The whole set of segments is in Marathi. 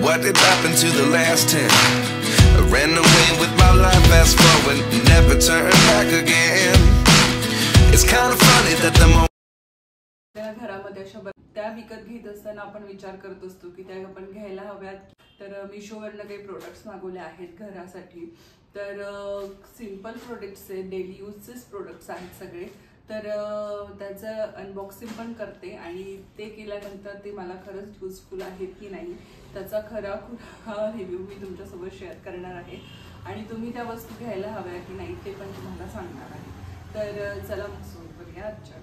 what did happen to the last 10? I ran away with my life, fast forward, never turn back again. It's kind of funny that the moment त्या घरामध्ये अशा त्या विकत घेत असताना आपण विचार करत असतो की त्या आपण घ्यायला हव्यात. तर मिशोवरनं काही प्रोडक्ट्स मागवले आहेत घरासाठी. तर सिंपल प्रोडक्ट्स आहे, डेली यूजचेच प्रोडक्ट्स आहेत सगळे. तर त्याचं अनबॉक्सिंग पण करते आणि ते केल्यानंतर ते मला खरंच यूजफुल आहेत की नाही त्याचा खरा रिव्ह्यू मी तुमच्यासोबत शेअर करणार आहे. आणि तुम्ही त्या वस्तू घ्यायला हव्या की नाही ते पण तुम्हाला सांगणार आहे. तर चला मग सुरू करूया आजच्या.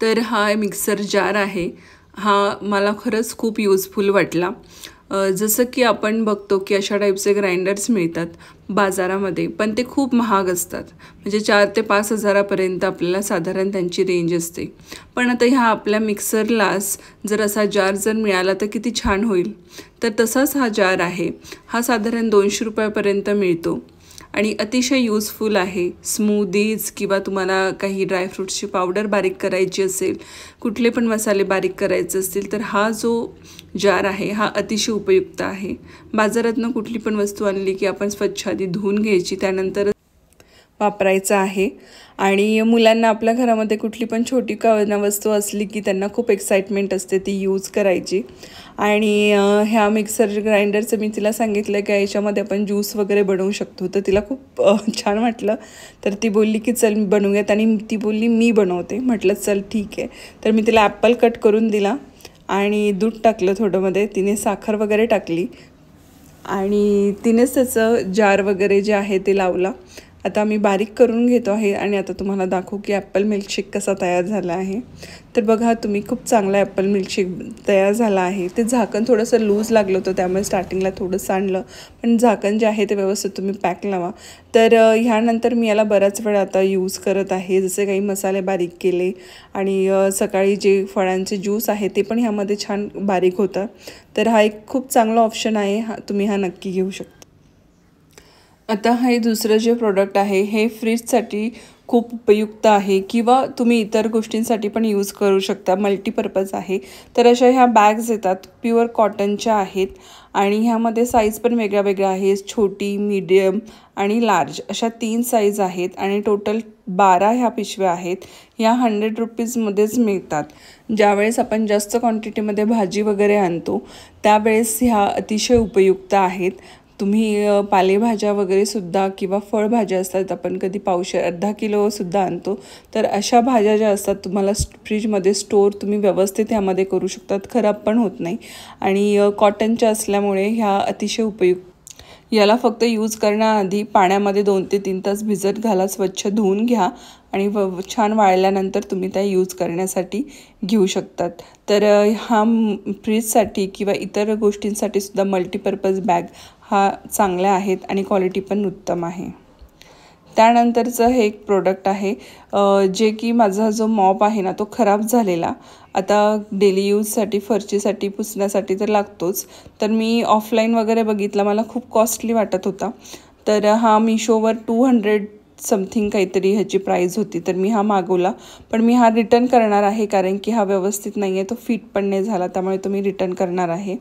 तर हा मिक्सर जार आहे. हा मला खरंच खूप यूजफुल वाटला. जसं की आपण बघतो की अशा टाईपचे ग्राइंडर्स मिळतात बाजारामध्ये, पण ते खूप महाग असतात. म्हणजे 4 ते 5 हजारापर्यंत आपल्याला साधारण त्यांची रेंज असते. पण आता ह्या आपल्या मिक्सरलाच जर असा जार जर मिळाला तर किती छान होईल. तर तसाच हा जार आहे. हा साधारण 200 रुपयापर्यंत मिळतो आणि अतिशय यूजफुल आहे. स्मूदीज किंवा तुम्हाला काही ड्रायफ्रूट्सची पावडर बारीक करायची असेल, कुठले पण मसाले बारीक करायचे असतील तर हा जो जार आहे हा अतिशय उपयुक्त आहे. बाजारातनं कुठली पण वस्तू आणली की आपण स्वच्छ आधी धुवून घ्यायची, त्यानंतर वापरायचं आहे. आणि मुलांना आपल्या घरामध्ये कुठली पण छोटी का वस्तू असली की त्यांना खूप एक्साइटमेंट असते ती यूज करायची. आणि ह्या मिक्सर ग्राइंडरचं मी तिला सांगितलं की याच्यामध्ये आपण ज्यूस वगैरे बनवू शकतो. तर तिला खूप छान वाटलं. तर ती बोलली की चल बनवूयात आणि ती बोलली मी बनवते. म्हटलं चल ठीक आहे. तर मी तिला ॲपल कट करून दिला आणि दूध टाकलं थोडंमध्ये. तिने साखर वगैरे टाकली आणि तिनेच त्याचं जार वगैरे जे आहे ते लावला. आता मी बारीक करून घेतो आहे आणि आता तुम्हाला दाखवू की ॲपल मिल्कशेक कसा तयार झाला आहे. तर बघा तुम्ही, खूप चांगला ॲपल मिल्कशेक तयार झाला आहे. ते झाकण थोडंसं लूज लागलं होतं त्यामुळे स्टार्टिंगला थोडं सांडलं, पण झाकण जे आहे ते व्यवस्थित तुम्ही पॅक लावा. तर ह्यानंतर मी याला बराच वेळ आता यूज करत आहे. जसे काही मसाले बारीक केले आणि सकाळी जे फळांचे ज्यूस आहे ते पण ह्यामध्ये छान बारीक होतं. तर हा एक खूप चांगला ऑप्शन आहे. तुम्ही हा नक्की घेऊ शकता. आता हे दुसरं जे प्रोडक्ट आहे हे फ्रीजसाठी खूप उपयुक्त आहे किंवा तुम्ही इतर गोष्टींसाठी पण यूज करू शकता. मल्टीपर्पज आहे. तर अशा ह्या बॅग्स येतात, प्युअर कॉटनच्या आहेत आणि ह्यामध्ये साईज पण वेगळ्या वेगळ्या आहेत. छोटी, मीडियम आणि लार्ज अशा 3 साईज आहेत आणि टोटल 12 ह्या पिशव्या आहेत. ह्या 100 रुपीजमध्येच मिळतात. ज्यावेळेस आपण जास्त क्वांटिटीमध्ये भाजी वगैरे आणतो त्यावेळेस ह्या अतिशय उपयुक्त आहेत. तुम्ही पालेभाज्या वगैरेसुद्धा किंवा फळभाज्या असतात, आपण कधी पावशेर अर्धा किलोसुद्धा आणतो. तर अशा भाज्या ज्या असतात तुम्हाला फ्रीजमध्ये स्टोअर तुम्ही व्यवस्थित ह्यामध्ये करू शकतात. खराब पण होत नाही आणि कॉटनच्या असल्यामुळे ह्या अतिशय उपयुक्त. याला फक्त यूज करण्याआधी पाण्यामध्ये 2 ते 3 तास भिजत घाला, स्वच्छ धुवून घ्या आणि छान वाळल्यानंतर तुम्ही त्या यूज करण्यासाठी घेऊ शकतात. तर हा फ्रीजसाठी किंवा इतर गोष्टींसाठी सुद्धा मल्टीपर्पज बॅग हा चांगल्या आहेत आणि क्वालिटी पण उत्तम आहे. त्यानंतरचं हे एक प्रोडक्ट आहे जे की माझा जो मॉप आहे ना तो खराब झालेला. आता डेली यूजसाठी, फरशीसाठी, पुसण्यासाठी तर लागतोच. तर मी ऑफलाईन वगैरे बघितला, मला खूप कॉस्टली वाटत होता. तर हा मिशोवर 200 समथिंग काहीतरी ह्याची प्राईज होती. तर मी हा मागवला, पण मी हा रिटर्न करणार आहे कारण की हा व्यवस्थित नाही आहे, तो फिट पण नाही झाला, त्यामुळे तो मी रिटर्न करणार आहे.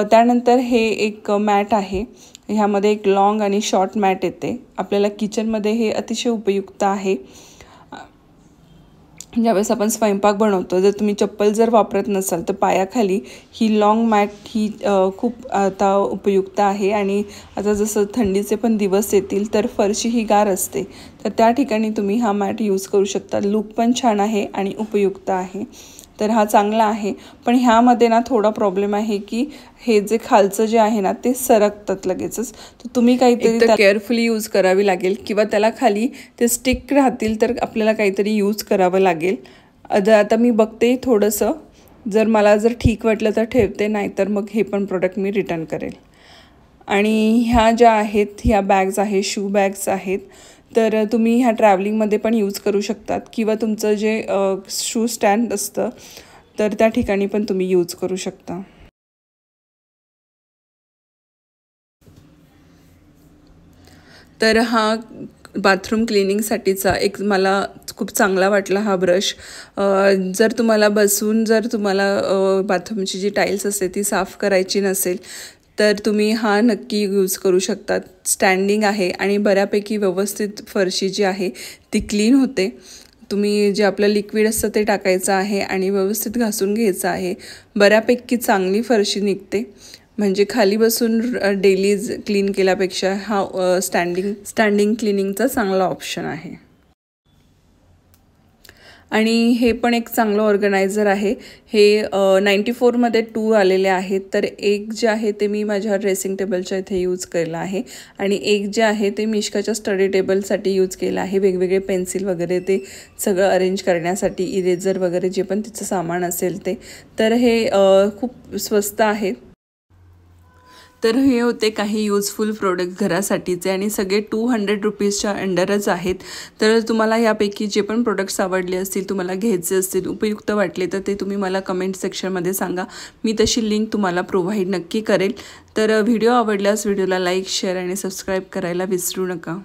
त्यानंतर हे एक मॅट आहे. ह्यामध्ये एक लॉंग आणि शॉर्ट मॅट येते. आपल्याला किचनमध्ये हे अतिशय उपयुक्त आहे. ज्यावेळेस आपण स्वयंपाक बनवतो, जर तुम्ही चप्पल जर वापरत नसाल तर पायाखाली ही लॉंग मॅट ही खूप आता उपयुक्त आहे. आणि आता जसं थंडीचे पण दिवस येतील तर फरशी ही गार असते, तर त्या ठिकाणी तुम्ही हा मॅट यूज करू शकता. लुक पण छान आहे आणि उपयुक्त आहे. तर हा चांगला आहे. पण ह्यामध्ये ना थोडा प्रॉब्लेम आहे की हे जे खालचं जे आहे ना ते सरकतात लगेचच. तर तुम्ही काहीतरी केअरफुली यूज करावी लागेल किंवा त्याला खाली ते स्टिक राहतील तर आपल्याला काहीतरी यूज करावं लागेल. आता मी बघते थोडंसं, जर मला ठीक वाटलं तर ठेवते, नाहीतर मग हे पण प्रोडक्ट मी रिटर्न करेल. आणि ह्या ज्या आहेत ह्या बॅग्स आहेत, शू बॅग्स आहेत. तर तुम्ही ह्या ट्रॅव्हलिंगमध्ये पण यूज करू शकतात किंवा तुमचं जे शू स्टँड असतं तर त्या ठिकाणी पण तुम्ही यूज करू शकता. तर हा बाथरूम क्लिनिंगसाठीचा एक मला खूप चांगला वाटला हा ब्रश. जर तुम्हाला बसून जर तुम्हाला बाथरूमची जी टाईल्स असते ती साफ करायची नसेल तर तुम्ही हा नक्की यूज करू शकतात. स्टँडिंग आहे आणि बऱ्यापैकी व्यवस्थित फरशी जी आहे ती क्लीन होते. तुम्ही जे आपलं लिक्विड असतं ते टाकायचं आहे आणि व्यवस्थित घासून घ्यायचं आहे. बऱ्यापैकी चांगली फरशी निघते. म्हणजे खाली बसून डेली क्लीन केल्यापेक्षा हा स्टँडिंग क्लिनिंगचा चांगला ऑप्शन आहे. आणि हे पण एक चांगलं ऑर्गनायझर आहे. हे 94मध्ये 2 आलेले आहेत. तर एक जे आहे ते मी माझ्या ड्रेसिंग टेबलच्या इथे यूज केलं आहे आणि एक जे आहे ते मिश्काच्या स्टडी टेबलसाठी यूज केलं आहे. वेगवेगळे पेन्सिल वगैरे ते सगळं अरेंज करण्यासाठी, इरेजर वगैरे जे पण तिचं सामान असेल ते. तर हे खूप स्वस्त आहे. तर हे होते काही यूजफुल प्रोडक्ट घरासाठीचे आणि सगळे 200 रुपीजच्या अंडरच आहेत. तर तुम्हाला यापैकी जे पण प्रोडक्ट्स आवडले असतील, तुम्हाला घ्यायचे असतील, उपयुक्त वाटले तर ते तुम्ही मला कमेंट सेक्शनमध्ये सांगा. मी तशी लिंक तुम्हाला प्रोव्हाइड नक्की करेल. तर व्हिडिओ आवडल्यास व्हिडिओला लाईक, शेअर आणि सबस्क्राईब करायला विसरू नका.